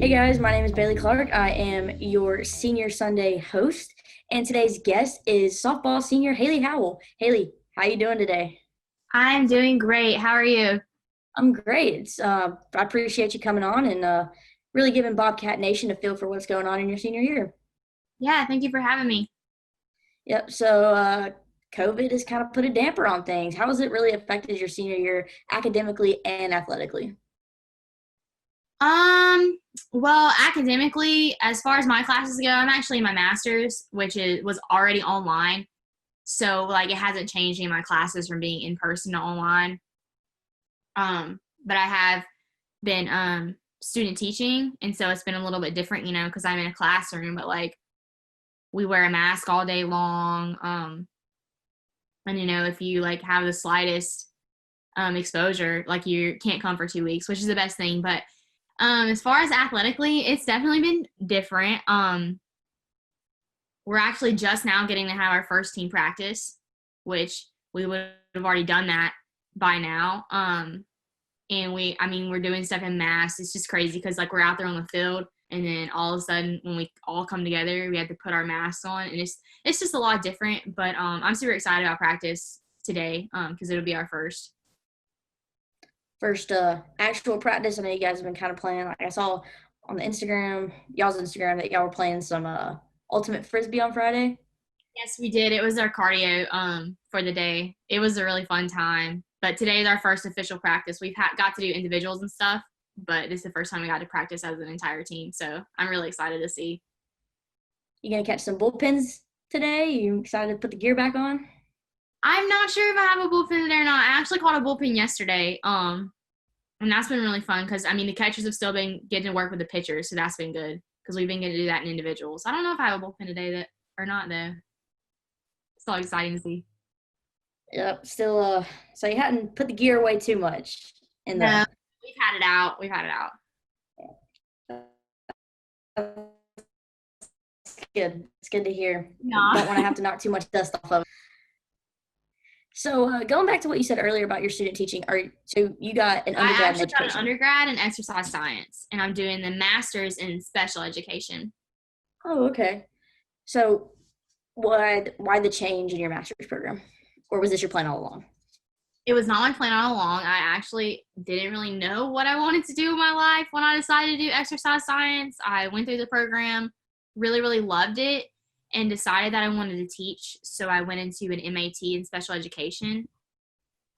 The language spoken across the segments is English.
Hey guys, my name is Bailey Clark. I am your Senior Sunday host, and today's guest is softball senior Haley Howell. Haley, how you doing today? I'm doing great. How are you? I'm great. I appreciate you coming on and really giving Bobcat Nation a feel for what's going on in your senior year. Yeah, thank you for having me. Yep. So COVID has kind of put a damper on things. How has it really affected your senior year academically and athletically? Um, well, academically, as far as my classes go, I'm actually in my master's, which was already online. So like it hasn't changed any of my classes from being in person to online. But I have been student teaching, and so it's been a little bit different, because I'm in a classroom, but like we wear a mask all day long. And if you like have the slightest exposure, like you can't come for 2 weeks, which is the best thing. But as far as athletically, it's definitely been different. We're actually just now getting to have our first team practice, which we would have already done that by now. And we're doing stuff in mass. It's just crazy because like we're out there on the field, and then all of a sudden when we all come together, we had to put our masks on, and it's just a lot different. But I'm super excited about practice today because it'll be our first. First actual practice. I know you guys have been kind of playing. Like I saw on the Instagram, y'all's Instagram, that y'all were playing some ultimate frisbee on Friday. Yes, we did. It was our cardio for the day. It was a really fun time. But today is our first official practice. We've got to do individuals and stuff, but this is the first time we got to practice as an entire team. So I'm really excited to see. You gonna catch some bullpens today? You excited to put the gear back on? I'm not sure if I have a bullpen today or not. I actually caught a bullpen yesterday. And that's been really fun because the catchers have still been getting to work with the pitchers, so that's been good because we've been getting to do that in individuals. I don't know if I have a bullpen today that or not though. It's all exciting to see. Yep. Still. So you hadn't put the gear away too much in No, the. we've had it out. We've had it out. It's good. It's good to hear. Yeah. Don't want to have to knock too much dust off of. So going back to what you said earlier about your student teaching, so you got an I undergrad in actually got an education? undergrad in exercise science, and I'm doing the master's in special education. Oh, okay. So why the change in your master's program, or was this your plan all along? It was not my plan all along. I actually didn't really know what I wanted to do in my life when I decided to do exercise science. I went through the program, really, really loved it, and decided that I wanted to teach. So I went into an MAT in special education.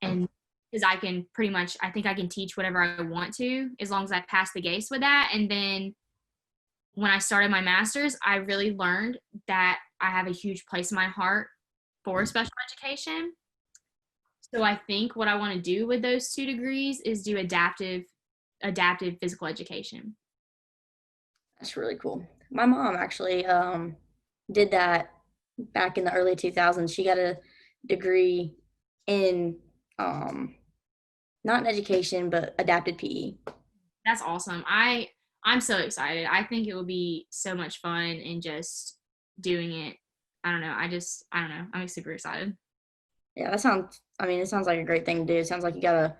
And because I can pretty much, I think I can teach whatever I want to as long as I pass the GACE with that. And then when I started my master's, I really learned that I have a huge place in my heart for special education. So I think what I want to do with those 2 degrees is do adaptive physical education. That's really cool. My mom actually did that back in the early 2000s. She got a degree in um, not in education, but adapted PE. That's awesome. I'm so excited. I think it will be so much fun and just doing it. I don't know. I don't know. I'm super excited. Yeah, that sounds. I mean, it sounds like a great thing to do. It sounds like you got a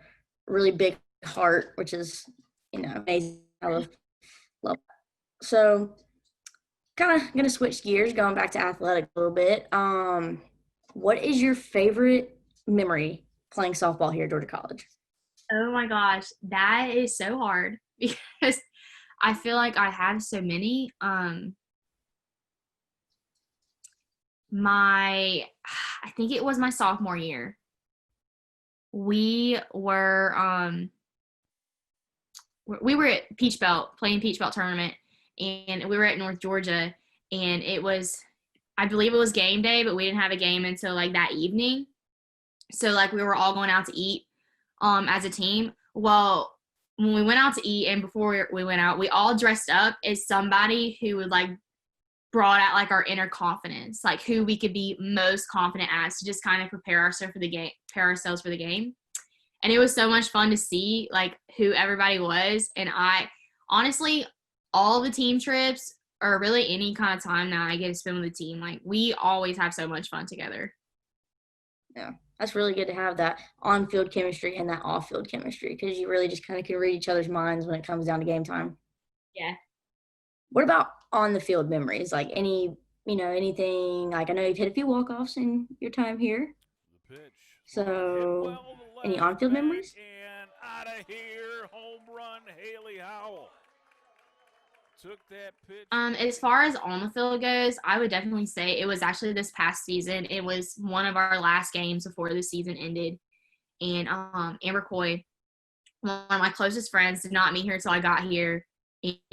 really big heart, which is amazing. I love. So, kind of gonna switch gears, going back to athletic a little bit. What is your favorite memory playing softball here at Georgia College? Oh my gosh, that is so hard because I feel like I have so many. My I think it was my sophomore year. We were we were at Peach Belt playing Peach Belt tournament, and we were at North Georgia, and it was, I believe it was game day, but we didn't have a game until like that evening. So like we were all going out to eat as a team. Well, when we went out to eat and before we went out, we all dressed up as somebody who would like brought out like our inner confidence, like who we could be most confident as to just kind of prepare ourselves for the game. And it was so much fun to see like who everybody was. And I honestly, all the team trips or really any kind of time that I get to spend with the team, like we always have so much fun together. Yeah, That's really good to have that on-field chemistry and that off-field chemistry because you really just kind of can read each other's minds when it comes down to game time. Yeah. What about on the field memories? Like anything, like I know you've hit a few walk-offs in your time here. The pitch swung and hit So well to any left. on-field Back memories? and out of here. Home run, Haley Howell. Took that pitch. As far as on the field goes, I would definitely say it was actually this past season. It was one of our last games before the season ended. And Amber Coy, one of my closest friends, did not meet her until I got here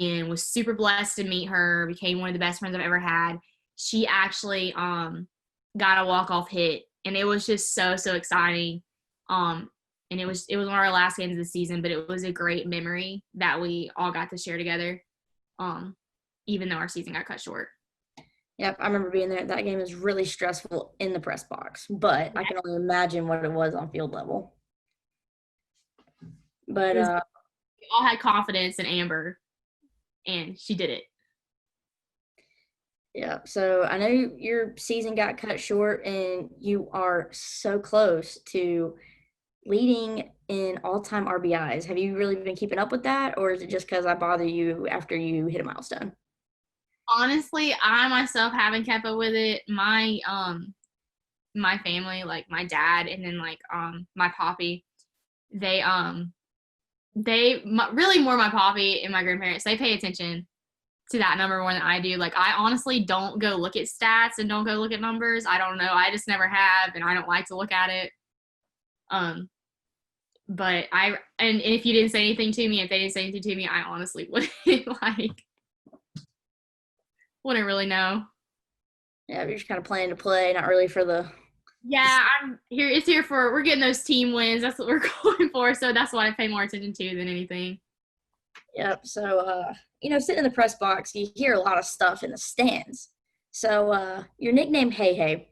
and was super blessed to meet her, became one of the best friends I've ever had. She actually got a walk-off hit, and it was just so exciting. And it was one of our last games of the season, but it was a great memory that we all got to share together, even though our season got cut short. Yep, I remember being there. That game was really stressful in the press box, but I can only imagine what it was on field level. But We all had confidence in Amber, and she did it. yeah, so I know your season got cut short, and you are so close to leading in all-time RBIs. Have you really been keeping up with that, or is it just because I bother you after you hit a milestone? Honestly, I myself haven't kept up with it. My family, like my dad and then like my poppy, they really more my poppy and my grandparents, they pay attention to that number more than I do. Like I honestly don't go look at stats and don't go look at numbers. I don't know. I just never have, and I don't like to look at it. But and if you didn't say anything to me, if they didn't say anything to me, I honestly wouldn't wouldn't really know. Yeah, you're just kind of playing to play, not really for the. Yeah, I'm here. It's here for we're getting those team wins. That's what we're going for. So that's what I pay more attention to than anything. Yep. So, sitting in the press box, you hear a lot of stuff in the stands. So, your nickname, Hey Hey,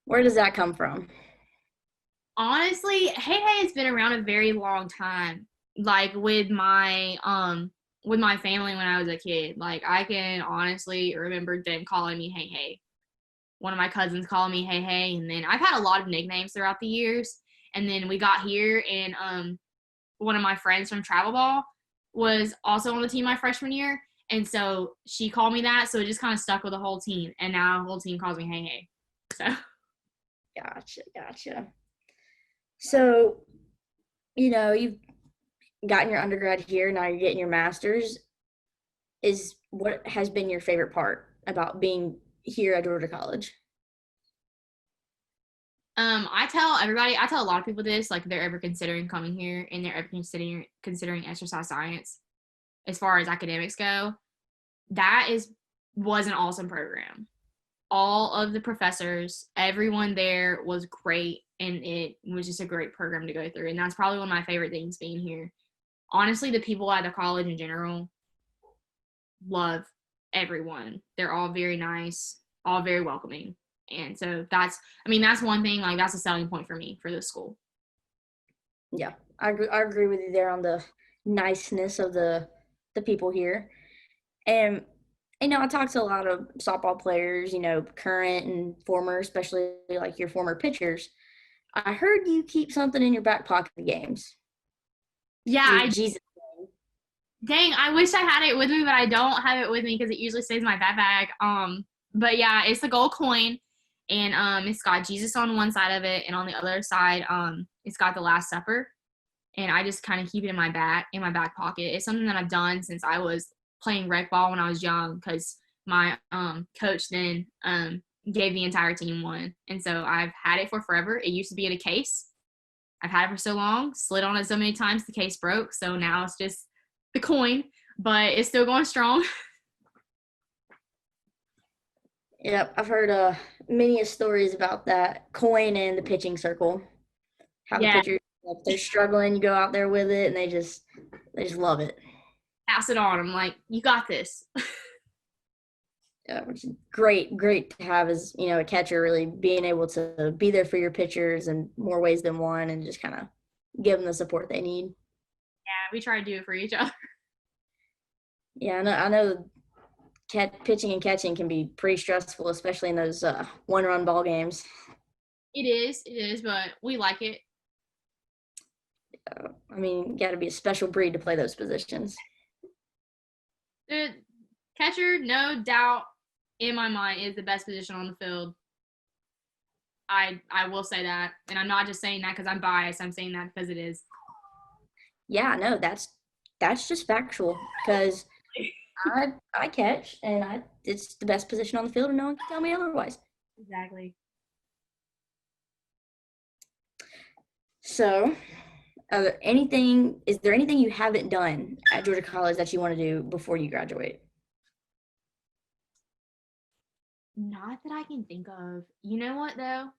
where does that come from? Honestly, Hey Hey has been around a very long time. Like with my family when I was a kid. Like I can honestly remember them calling me Hey Hey. One of my cousins calling me Hey Hey, and then I've had a lot of nicknames throughout the years. And then we got here, and one of my friends from travel ball was also on the team my freshman year, and so she called me that. So it just kind of stuck with the whole team, and now the whole team calls me Hey Hey. So Gotcha. So, you've gotten your undergrad here, now you're getting your master's. Is what has been your favorite part about being here at Georgia College? I tell a lot of people this, like they're ever considering coming here and they're ever considering exercise science as far as academics go. That was an awesome program. All of the professors, everyone there was great, and it was just a great program to go through. And that's probably one of my favorite things being here. Honestly, the people at the college in general love everyone. They're all very nice, all very welcoming. And so that's one thing, like that's a selling point for me for this school. Yeah, I agree with you there on the niceness of the people here. And I talked to a lot of softball players, current and former, especially like your former pitchers. I heard you keep something in your back pocket of games. Yeah, Your Jesus. dang, I wish I had it with me, but I don't have it with me because it usually stays in my backpack. But yeah, it's the gold coin, and it's got Jesus on one side of it, and on the other side, it's got the Last Supper. And I just kind of keep it in my back pocket. It's something that I've done since I was playing rec ball when I was young, because my coach then gave the entire team one, and so I've had it for forever. It used to be in a case. I've had it for so long, slid on it so many times the case broke, so now it's just the coin, but it's still going strong. Yep, I've heard many stories about that coin and the pitching circle. How the Yeah, pitchers, like, they're struggling, you go out there with it, and they just love it. pass it on. I'm like, you got this. Yeah, which is great to have as a catcher really being able to be there for your pitchers in more ways than one, and just kind of give them the support they need. Yeah, we try to do it for each other. Yeah, I know pitching and catching can be pretty stressful, especially in those one-run ball games. It is, but we like it. I mean, you got to be a special breed to play those positions. The catcher, no doubt, in my mind, is the best position on the field. I will say that, and I'm not just saying that because I'm biased. I'm saying that because it is. Yeah, no, that's just factual because I catch and it's the best position on the field and no one can tell me otherwise. Exactly. So, is there anything you haven't done at Georgia College that you want to do before you graduate? Not that I can think of. You know what though?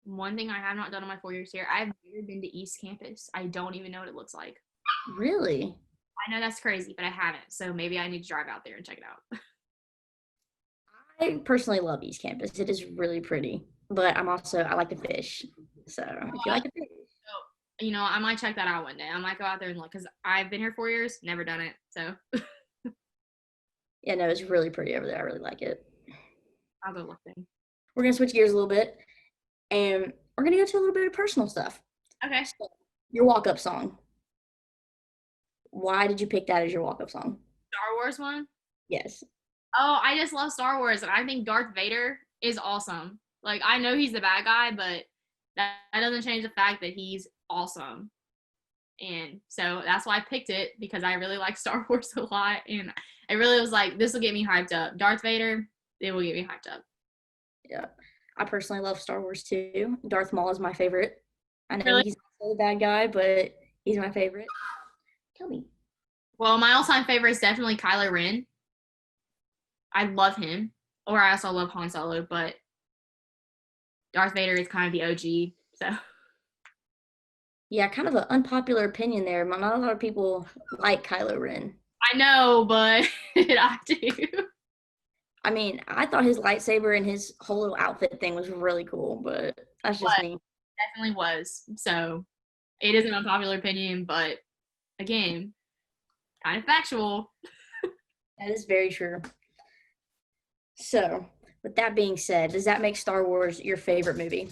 One thing I have not done in my 4 years here, I've never been to East Campus. I don't even know what it looks like. Really? I know that's crazy, but I haven't. So maybe I need to drive out there and check it out. I personally love East Campus. It is really pretty, but I like to fish. So if you like to fish, So, I might check that out one day. I might go out there and look because I've been here 4 years, never done it. So yeah, no, it's really pretty over there. I really like it. I'll go look then. We're gonna switch gears a little bit, and we're gonna go to a little bit of personal stuff. Okay. So, your walk-up song. Why did you pick that as your walk-up song? Star Wars one? Yes. Oh, I just love Star Wars, and I think Darth Vader is awesome. Like, I know he's the bad guy, but that doesn't change the fact that he's awesome. And so that's why I picked it, because I really like Star Wars a lot, and I really was like, this will get me hyped up. Darth Vader, it will get me hyped up. Yeah. I personally love Star Wars too. Darth Maul is my favorite. I know Really? he's also the bad guy, but he's my favorite. Tell me. Well, my all-time favorite is definitely Kylo Ren. I love him. Or I also love Han Solo, but Darth Vader is kind of the OG, so. Yeah, kind of an unpopular opinion there. Not a lot of people like Kylo Ren. I know, but I do. I mean, I thought his lightsaber and his whole little outfit thing was really cool, but that's just me. Definitely was. So it is an unpopular opinion, but again, kind of factual. That is very true. So, with that being said, does that make Star Wars your favorite movie?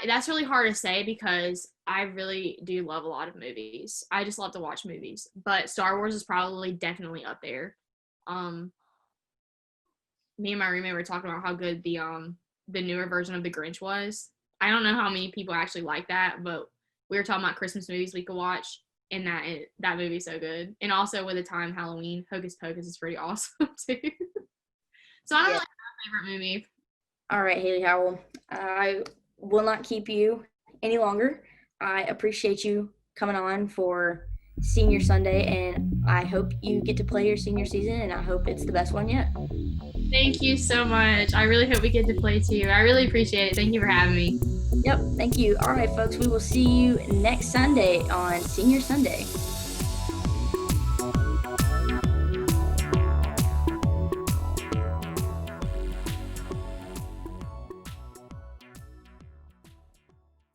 That's really hard to say because I really do love a lot of movies. I just love to watch movies, but Star Wars is probably definitely up there. Me and my roommate were talking about how good the newer version of The Grinch was. I don't know how many people actually like that, but we were talking about Christmas movies we could watch, and that movie's so good. And also with the time Halloween, Hocus Pocus is pretty awesome too. So I don't really have a favorite movie. All right, Haley Howell. I will not keep you any longer. I appreciate you coming on for Senior Sunday, and I hope you get to play your senior season, and I hope it's the best one yet. Thank you so much. I really hope we get to play too. I really appreciate it. Thank you for having me. Yep, thank you. All right, folks, we will see you next Sunday on Senior Sunday.